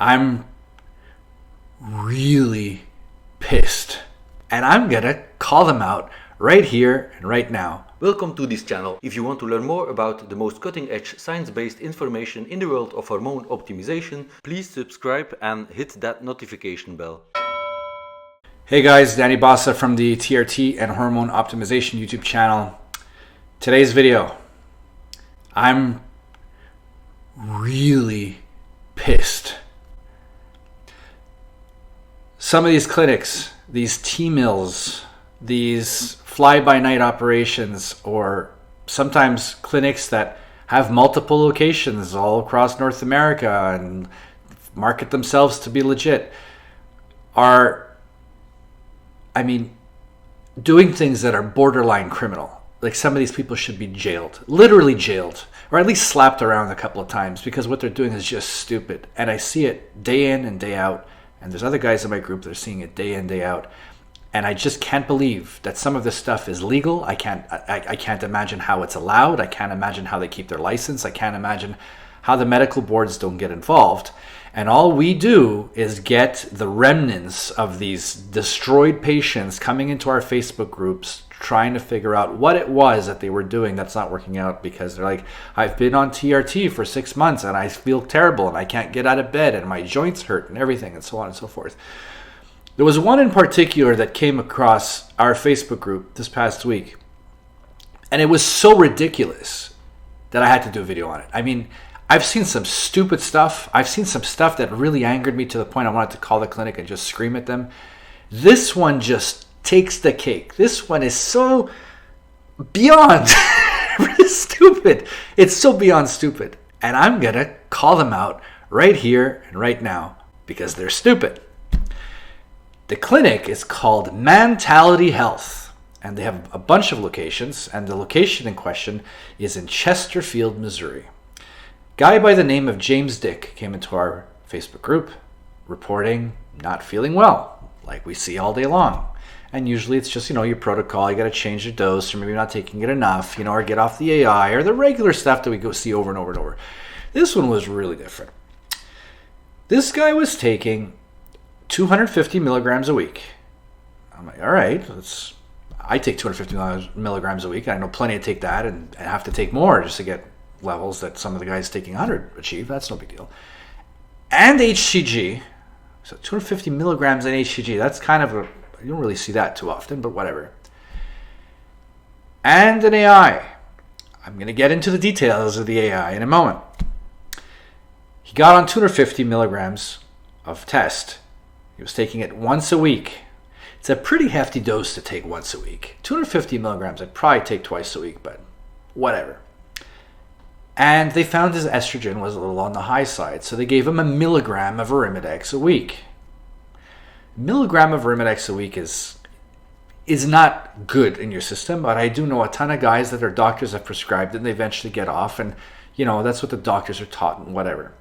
I'm really pissed, and I'm gonna call them out right here and right now. Welcome to this channel. If you want to learn more about the most cutting-edge science-based information in the world of hormone optimization, please subscribe and hit that notification bell. Hey guys, Danny Bossa from the TRT and Hormone Optimization YouTube channel. Today's video, I'm really pissed. Some of these clinics, these T-mills, these fly-by-night operations, or sometimes clinics that have multiple locations all across North America and market themselves to be legit, are, doing things that are borderline criminal. Like, some of these people should be jailed, literally jailed, or at least slapped around a couple of times, because what they're doing is just stupid. And I see it day in and day out. And there's other guys in my group that are seeing it day in, day out. And I just can't believe that some of this stuff is legal. I can't imagine how it's allowed. I can't imagine how they keep their license. I can't imagine how the medical boards don't get involved. And all we do is get the remnants of these destroyed patients coming into our Facebook groups, trying to figure out what it was that they were doing that's not working out, because they're like, I've been on TRT for 6 months and I feel terrible and I can't get out of bed and my joints hurt and everything, and so on and so forth. There was one in particular that came across our Facebook group this past week, and it was so ridiculous that I had to do a video on it. I've seen some stupid stuff. I've seen some stuff that really angered me to the point I wanted to call the clinic and just scream at them. This one just takes the cake. This one is so beyond stupid. It's so beyond stupid. And I'm going to call them out right here and right now because they're stupid. The clinic is called Mentality Health, and they have a bunch of locations, and the location in question is in Chesterfield, Missouri. Guy by the name of James Dick came into our Facebook group reporting not feeling well, like we see all day long. And usually it's just, your protocol. You got to change your dose, or maybe not taking it enough, or get off the AI, or the regular stuff that we go see over and over and over. This one was really different. This guy was taking 250 milligrams a week. I'm like, all right, I take 250 milligrams a week. And I know plenty to take that and have to take more just to get levels that some of the guys taking 100 achieve. That's no big deal. And HCG, so 250 milligrams in HCG. That's kind of you don't really see that too often, but whatever. And an AI. I'm going to get into the details of the AI in a moment. He got on 250 milligrams of test. He was taking it once a week. It's a pretty hefty dose to take once a week. 250 milligrams I'd probably take twice a week, but whatever. And they found his estrogen was a little on the high side, so they gave him a milligram of Arimidex a week. Milligram of Arimidex a week is not good in your system, but I do know a ton of guys that are doctors have prescribed it and they eventually get off, and that's what the doctors are taught and whatever.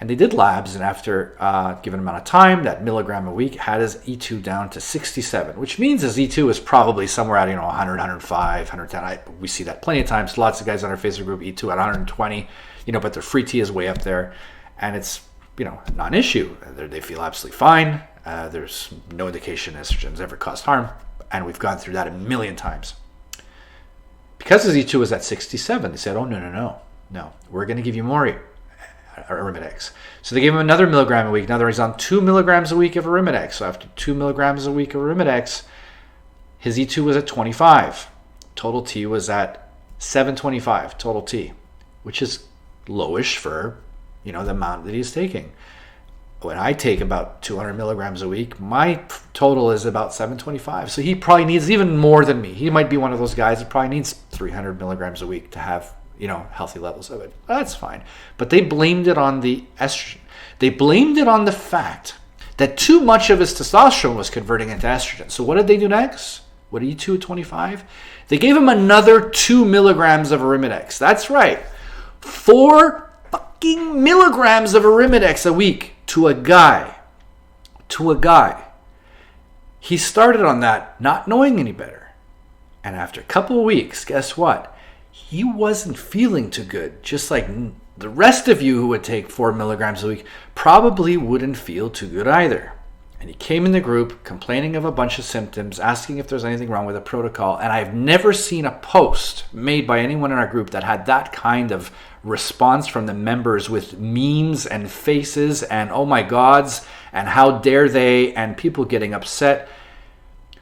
And they did labs, and after a given amount of time, that milligram a week had his E2 down to 67, which means his E2 is probably somewhere at 100, 105, 110. We see that plenty of times. Lots of guys on our Facebook group E2 at 120, but their free T is way up there, and it's non-issue. They feel absolutely fine. There's no indication estrogens ever caused harm, and we've gone through that a million times. Because his E2 was at 67, they said, oh, no, we're going to give you more Arimidex. So they gave him another milligram a week. Now he's on 2 milligrams a week of Arimidex. So after 2 milligrams a week of Arimidex, his E2 was at 25. Total T was at 725 total T, which is lowish for the amount that he's taking. When I take about 200 milligrams a week, my total is about 725. So he probably needs even more than me. He might be one of those guys that probably needs 300 milligrams a week to have healthy levels of it. That's fine. But they blamed it on the estrogen. They blamed it on the fact that too much of his testosterone was converting into estrogen. So what did they do next? What did E2 at 25? They gave him another 2 milligrams of Arimidex. That's right. 4 fucking milligrams of Arimidex a week to a guy. He started on that not knowing any better. And after a couple of weeks, guess what? He wasn't feeling too good, just like The rest of you who would take 4 milligrams a week probably wouldn't feel too good either. And he came in the group complaining of a bunch of symptoms, asking if there's anything wrong with the protocol. And I've never seen a post made by anyone in our group that had that kind of response from the members with memes and faces and oh my gods and how dare they and people getting upset.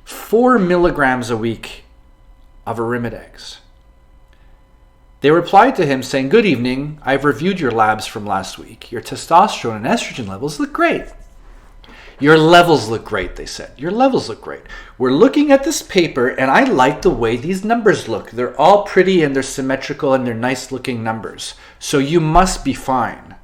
4 milligrams a week of Arimidex. They replied to him saying, "Good evening. I've reviewed your labs from last week. Your testosterone and estrogen levels look great." Your levels look great, they said. Your levels look great. We're looking at this paper, and I like the way these numbers look. They're all pretty, and they're symmetrical, and they're nice-looking numbers. So you must be fine.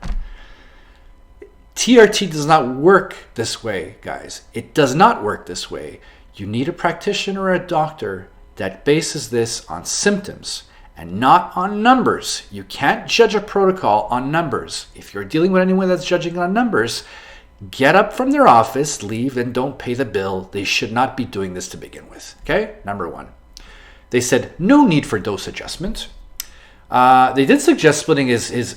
TRT does not work this way, guys. It does not work this way. You need a practitioner or a doctor that bases this on symptoms and not on numbers. You can't judge a protocol on numbers. If you're dealing with anyone that's judging on numbers, get up from their office, leave, and don't pay the bill. They should not be doing this to begin with. Okay? Number one. They said no need for dose adjustment. They did suggest splitting his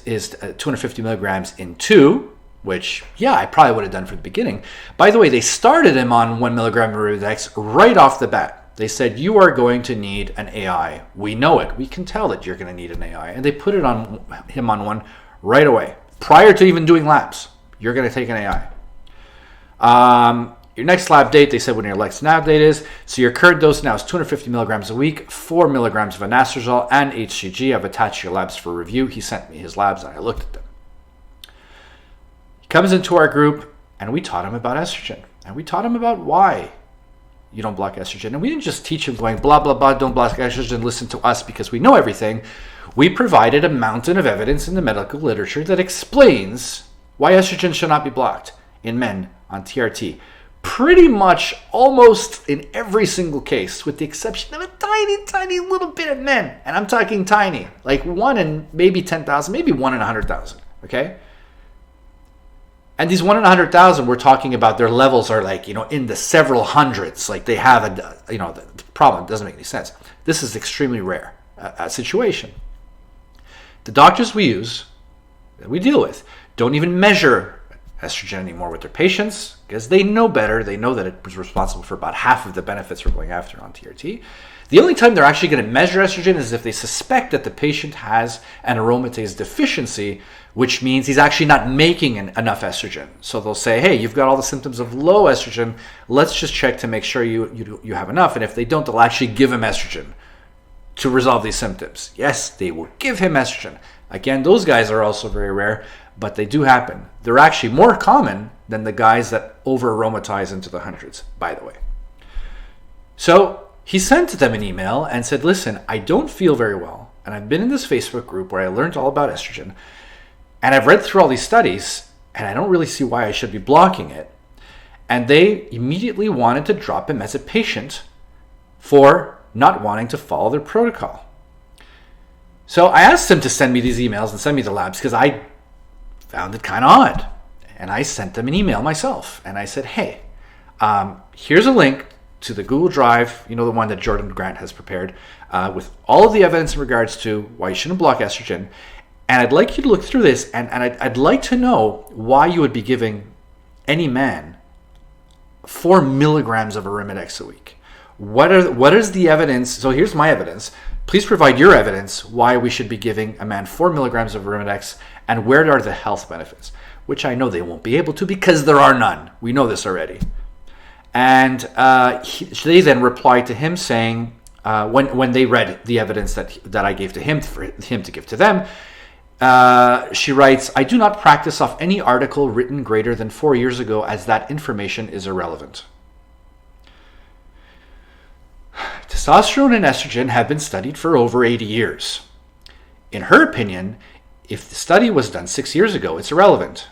250 milligrams in 2, which, yeah, I probably would have done from the beginning. By the way, they started him on 1 milligram of Arimidex right off the bat. They said, you are going to need an AI. We know it. We can tell that you're going to need an AI. And they put him on one right away, prior to even doing labs. You're going to take an AI. Your next lab date, they said when your next lab date is. So your current dose now is 250 milligrams a week, 4 milligrams of anastrozole and HCG. I've attached your labs for review. He sent me his labs and I looked at them. He comes into our group and we taught him about estrogen. And we taught him about why you don't block estrogen. And we didn't just teach him going, blah, blah, blah, don't block estrogen, listen to us because we know everything. We provided a mountain of evidence in the medical literature that explains why estrogen should not be blocked in men on TRT. Pretty much almost in every single case, with the exception of a tiny, tiny little bit of men. And I'm talking tiny, like 1 in maybe 10,000, maybe 1 in 100,000, okay? And these 1 in 100,000, we're talking about their levels are like, in the several hundreds. Like they have the problem doesn't make any sense. This is extremely rare situation. The doctors we use, that we deal with, don't even measure estrogen anymore with their patients because they know better. They know that it was responsible for about half of the benefits we're going after on TRT. The only time they're actually going to measure estrogen is if they suspect that the patient has an aromatase deficiency, which means he's actually not making enough estrogen. So they'll say, hey, you've got all the symptoms of low estrogen. Let's just check to make sure you have enough. And if they don't, they'll actually give him estrogen to resolve these symptoms. Yes, they will give him estrogen. Again, those guys are also very rare, but they do happen. They're actually more common than the guys that over-aromatize into the hundreds, by the way. So he sent them an email and said, listen, I don't feel very well, and I've been in this Facebook group where I learned all about estrogen, and I've read through all these studies, and I don't really see why I should be blocking it. And they immediately wanted to drop him as a patient for not wanting to follow their protocol. So I asked them to send me these emails and send me the labs because I found it kind of odd. And I sent them an email myself. And I said, hey, here's a link to the Google Drive, the one that Jordan Grant has prepared, with all of the evidence in regards to why you shouldn't block estrogen. And I'd like you to look through this, and I'd like to know why you would be giving any man 4 milligrams of Arimidex a week. What is the evidence? So here's my evidence. Please provide your evidence why we should be giving a man 4 milligrams of Arimidex, and where are the health benefits? Which I know they won't be able to because there are none. We know this already. And they then replied to him saying, when they read the evidence that I gave to him for him to give to them, she writes, I do not practice off any article written greater than 4 years ago as that information is irrelevant. Testosterone and estrogen have been studied for over 80 years. In her opinion, if the study was done 6 years ago, it's irrelevant.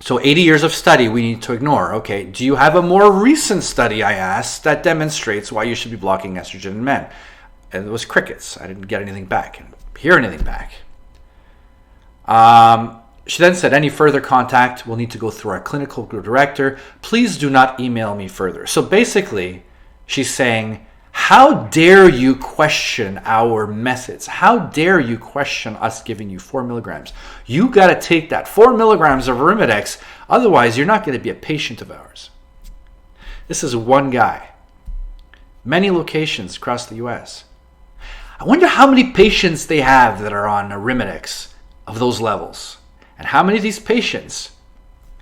So 80 years of study we need to ignore. Okay, do you have a more recent study, I asked, that demonstrates why you should be blocking estrogen in men? And it was crickets. I didn't get anything back, hear anything back. She then said, any further contact will need to go through our clinical director. Please do not email me further. So basically, she's saying, How dare you question our methods? How dare you question us giving you 4 milligrams? You got to take that 4 milligrams of Arimidex, otherwise you're not going to be a patient of ours. This is one guy. Many locations across the US. I wonder how many patients they have that are on Arimidex of those levels. And how many of these patients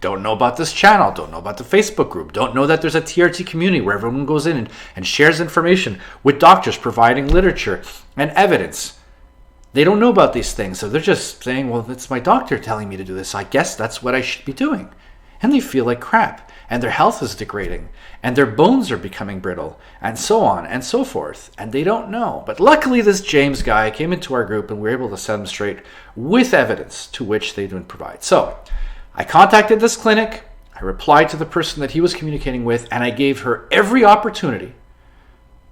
don't know about this channel, don't know about the Facebook group, don't know that there's a TRT community where everyone goes in and shares information with doctors providing literature and evidence. They don't know about these things, so they're just saying, well, it's my doctor telling me to do this, so I guess that's what I should be doing. And they feel like crap, and their health is degrading, and their bones are becoming brittle, and so on and so forth, and they don't know. But luckily this James guy came into our group and we were able to set him straight with evidence to which they didn't provide. So I contacted this clinic, I replied to the person that he was communicating with, and I gave her every opportunity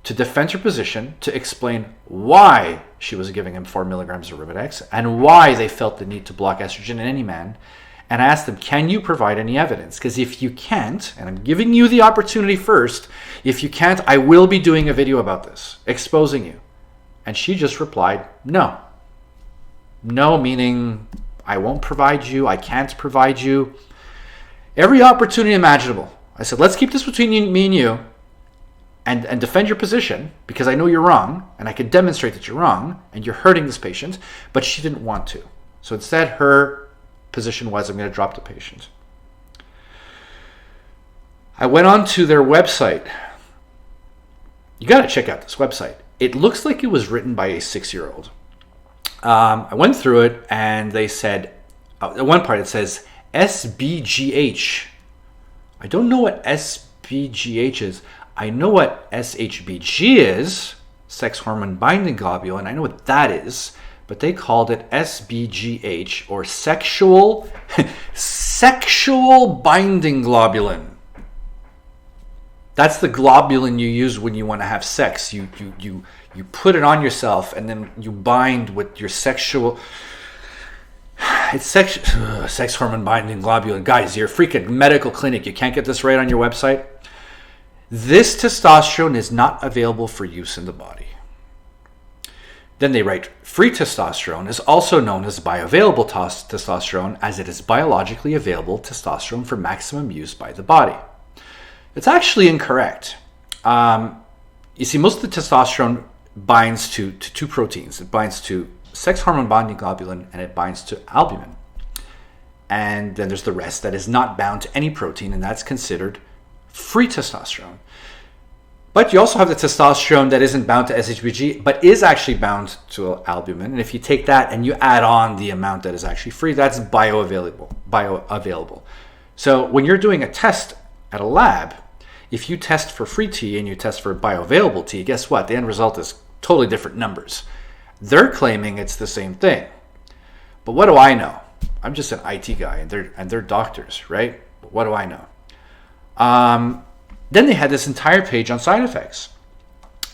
to defend her position, to explain why she was giving him 4 milligrams of Arimidex and why they felt the need to block estrogen in any man. And I asked them, can you provide any evidence? Because if you can't, and I'm giving you the opportunity first, if you can't, I will be doing a video about this, exposing you. And she just replied, no. No, meaning I won't provide you, I can't provide you. Every opportunity imaginable. I said, let's keep this between me and you and defend your position because I know you're wrong and I can demonstrate that you're wrong and you're hurting this patient, but she didn't want to. So instead, her position was, I'm going to drop the patient. I went on to their website. You got to check out this website. It looks like it was written by a 6-year-old. I went through it and they said, at one part it says SBGH. I don't know what SBGH is. I know what SHBG is, sex hormone binding globule, and I know what that is, but they called it SBGH, or sexual binding globulin. That's the globulin you use when you want to have sex. You put it on yourself and then you bind with your sexual... It's sex hormone binding globulin. Guys, you're a freaking medical clinic. You can't get this right on your website. This testosterone is not available for use in the body. Then they write, free testosterone is also known as bioavailable testosterone, as it is biologically available testosterone for maximum use by the body. It's actually incorrect. You see, most of the testosterone binds to two proteins. It binds to sex hormone binding globulin and it binds to albumin. And then there's the rest that is not bound to any protein, and that's considered free testosterone. But you also have the testosterone that isn't bound to SHBG, but is actually bound to albumin. And if you take that and you add on the amount that is actually free, that's bioavailable. So when you're doing a test at a lab, if you test for free T and you test for bioavailable T, guess what? The end result is totally different numbers. They're claiming it's the same thing. But what do I know? I'm just an IT guy, and they're doctors, right? But what do I know? Then they had this entire page on side effects.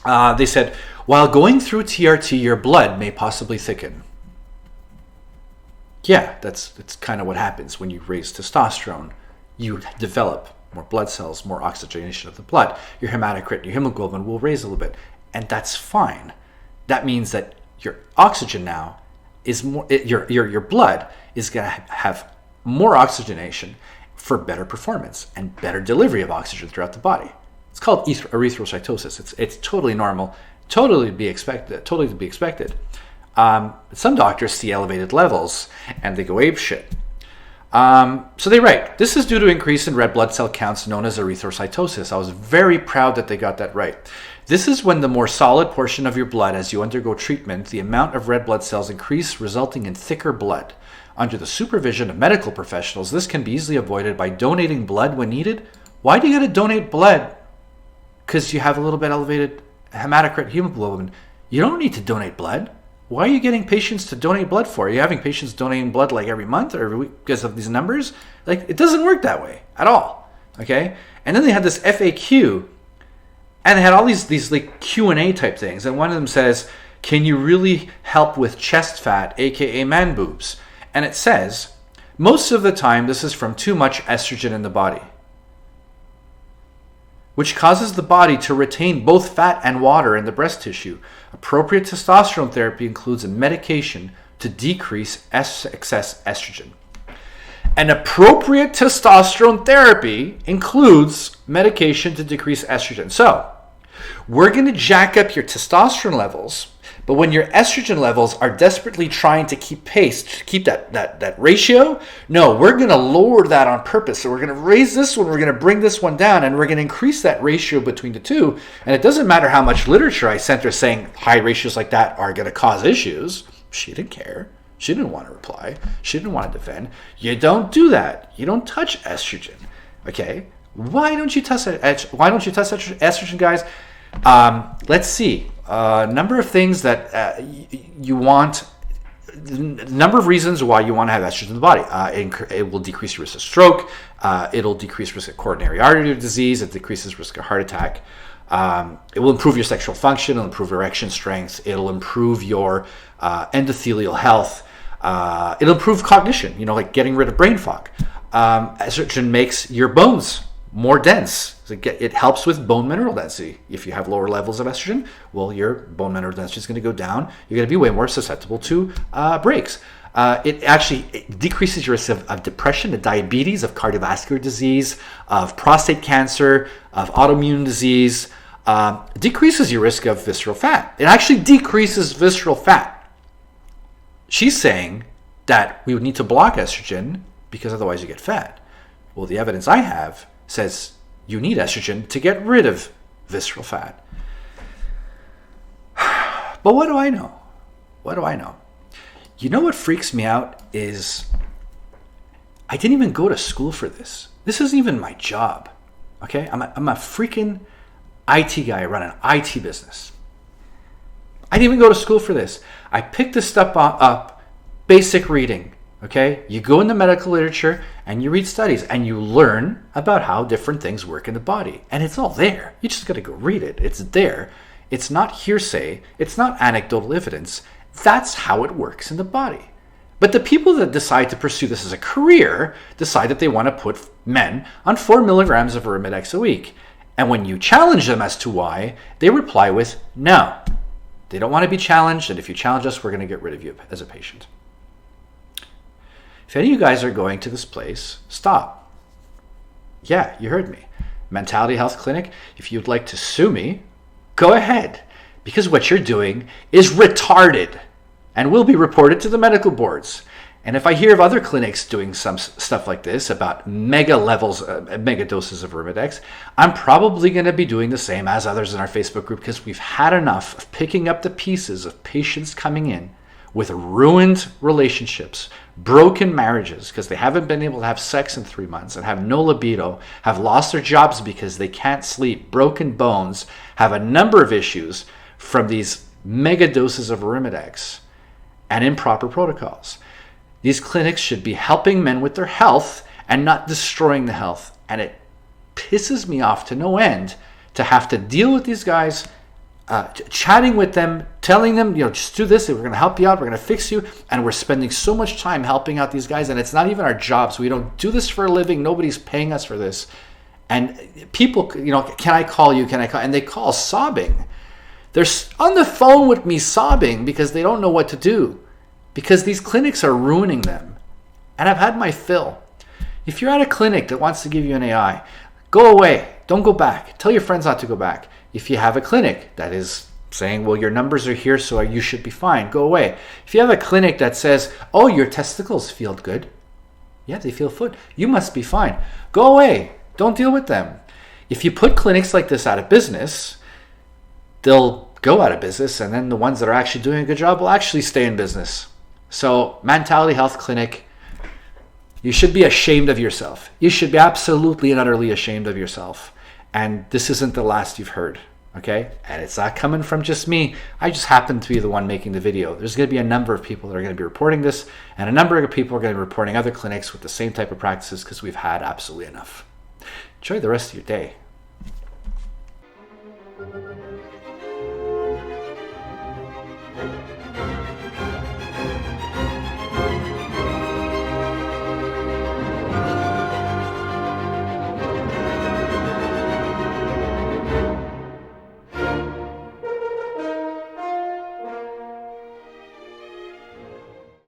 They said, while going through TRT, your blood may possibly thicken. Yeah, that's kind of what happens when you raise testosterone. You develop more blood cells, more oxygenation of the blood. Your hematocrit, your hemoglobin will raise a little bit, and that's fine. That means that your oxygen now is more, your blood is going to have more oxygenation for better performance and better delivery of oxygen throughout the body. It's called erythrocytosis. It's totally normal, totally to be expected. Some doctors see elevated levels and they go apeshit. So they write, this is due to increase in red blood cell counts known as erythrocytosis. I was very proud that they got that right. This is when the more solid portion of your blood, as you undergo treatment, the amount of red blood cells increase, resulting in thicker blood. Under the supervision of medical professionals, this can be easily avoided by donating blood when needed. Why do you got to donate blood? Because you have a little bit elevated hematocrit hemoglobin. You don't need to donate blood. Why are you getting patients to donate blood for? Are you having patients donating blood like every month or every week because of these numbers? Like, it doesn't work that way at all. Okay? And then they had this FAQ, and they had all these like Q&A type things. And one of them says, can you really help with chest fat, aka man boobs? And it says, most of the time this is from too much estrogen in the body. which causes the body to retain both fat and water in the breast tissue. Appropriate testosterone therapy includes a medication to decrease excess estrogen. An appropriate testosterone therapy includes medication to decrease estrogen. So, we're going to jack up your testosterone levels, but when your estrogen levels are desperately trying to keep pace, to keep that ratio, no, we're going to lower that on purpose. So we're going to raise this one, we're going to bring this one down, and we're going to increase that ratio between the two. And it doesn't matter how much literature I sent her saying high ratios like that are going to cause issues. She didn't care. She didn't want to reply. She didn't want to defend. You don't do that. You don't touch estrogen. Okay? Why don't you touch estrogen, guys? Let's see. Number of things that you want. Number of reasons why you want to have estrogen in the body. It will decrease your risk of stroke. It'll decrease risk of coronary artery disease. It decreases risk of heart attack. It will improve your sexual function. It'll improve erection strength. It'll improve your endothelial health. It'll improve cognition, like getting rid of brain fog. Estrogen makes your bones more dense. It helps with bone mineral density. If you have lower levels of estrogen, well, your bone mineral density is going to go down. You're going to be way more susceptible to breaks. It decreases your risk of depression, of diabetes, of cardiovascular disease, of prostate cancer, of autoimmune disease. It decreases your risk of visceral fat. It actually decreases visceral fat. She's saying that we would need to block estrogen because otherwise you get fat. Well, the evidence I have says you need estrogen to get rid of visceral fat. But what do I know? What do I know? You know what freaks me out is I didn't even go to school for this. This isn't even my job. Okay? I'm a freaking IT guy running an IT business. I didn't even go to school for this. I picked this stuff up, basic reading. Okay? You go in the medical literature and you read studies and you learn about how different things work in the body. And it's all there. You just got to go read it. It's there. It's not hearsay. It's not anecdotal evidence. That's how it works in the body. But the people that decide to pursue this as a career decide that they want to put men on 4 milligrams of Arimidex a week. And when you challenge them as to why, they reply with no. They don't want to be challenged, and if you challenge us, we're going to get rid of you as a patient. If any of you guys are going to this place, stop. Yeah, you heard me. Mentality Health Clinic, if you'd like to sue me, go ahead. Because what you're doing is retarded and will be reported to the medical boards. And if I hear of other clinics doing some stuff like this about mega doses of Arimidex, I'm probably going to be doing the same as others in our Facebook group because we've had enough of picking up the pieces of patients coming in with ruined relationships, broken marriages because they haven't been able to have sex in 3 months and have no libido, have lost their jobs because they can't sleep, broken bones, have a number of issues from these mega doses of Arimidex and improper protocols. These clinics should be helping men with their health and not destroying the health. And it pisses me off to no end to have to deal with these guys, chatting with them, telling them, just do this, we're going to help you out, we're going to fix you. And we're spending so much time helping out these guys, and it's not even our jobs. We don't do this for a living. Nobody's paying us for this. And people, can I call you? Can I call? And they call sobbing. They're on the phone with me sobbing because they don't know what to do. Because these clinics are ruining them. And I've had my fill. If you're at a clinic that wants to give you an AI, go away. Don't go back. Tell your friends not to go back. If you have a clinic that is saying, well, your numbers are here, so you should be fine, go away. If you have a clinic that says, oh, your testicles feel good. Yeah, they feel good. You must be fine. Go away. Don't deal with them. If you put clinics like this out of business, they'll go out of business, and then the ones that are actually doing a good job will actually stay in business. So, Mentality Health Clinic, you should be ashamed of yourself. You should be absolutely and utterly ashamed of yourself. And this isn't the last you've heard, okay? And it's not coming from just me. I just happen to be the one making the video. There's going to be a number of people that are going to be reporting this, and a number of people are going to be reporting other clinics with the same type of practices because we've had absolutely enough. Enjoy the rest of your day.